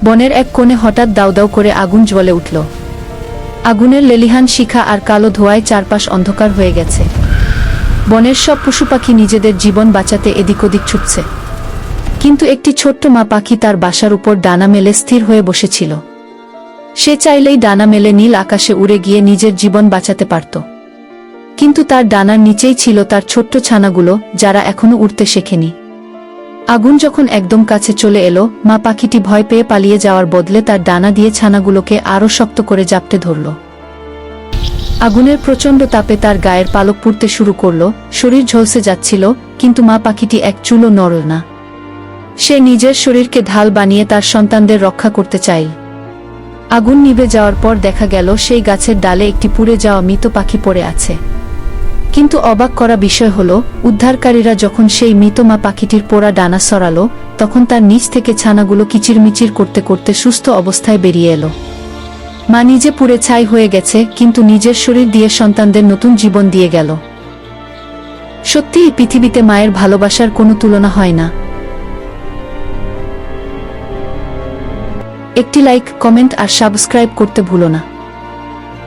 বনের এক কোণে হঠাৎ দাউ দাউ করে আগুন জ্বলে উঠল। আগুনের লেলিহান শিখা আর কালো ধোঁয়ায় চারপাশ অন্ধকার হয়ে গেছে। বনের সব পশু পাখি নিজেদের জীবন বাঁচাতে এদিক ওদিক ছুটছে, কিন্তু একটি ছোট্ট মা পাখি তার বাসার উপর ডানা মেলে স্থির হয়ে বসেছিল। সে চাইলেই ডানা মেলে নীল আকাশে উড়ে গিয়ে নিজের জীবন বাঁচাতে পারত, কিন্তু তার ডানার নিচেই ছিল তার ছোট্ট ছানাগুলো, যারা এখনো উড়তে শেখেনি। আগুন যখন একদম কাছে চলে এলো, মা পাখিটি ভয় পেয়ে পালিয়ে যাওয়ার বদলে তার ডানা দিয়ে ছানাগুলোকে আরও শক্ত করে জাপটে ধরল। আগুনের প্রচণ্ড তাপে তার গায়ের পালক পুড়তে শুরু করল, শরীর ঝলসে যাচ্ছিল, কিন্তু মা পাখিটি এক চুলও নড়ল না। সে নিজের শরীরকে ঢাল বানিয়ে তার সন্তানদের রক্ষা করতে চাইল। আগুন নিভে যাওয়ার পর দেখা গেল সেই গাছের ডালে একটি পুড়ে যাওয়া মৃত পাখি পড়ে আছে। কিন্তু অবাক করা বিষয় হলো, উদ্ধারকারীরা যখন সেই মৃত মা পাখিটির পোড়া ডানা সরালো, তখন তার নিচ থেকে ছানাগুলো কিচিরমিচির করতে করতে সুস্থ অবস্থায় বেরিয়ে এলো। মা নিজে পুড়ে ছাই হয়ে গেছে, কিন্তু নিজের শরীর দিয়ে সন্তানদের নতুন জীবন দিয়ে গেল। সত্যিই পৃথিবীতে মায়ের ভালোবাসার কোনো তুলনা হয় না। একটি লাইক, কমেন্ট আর সাবস্ক্রাইব করতে ভুলো না।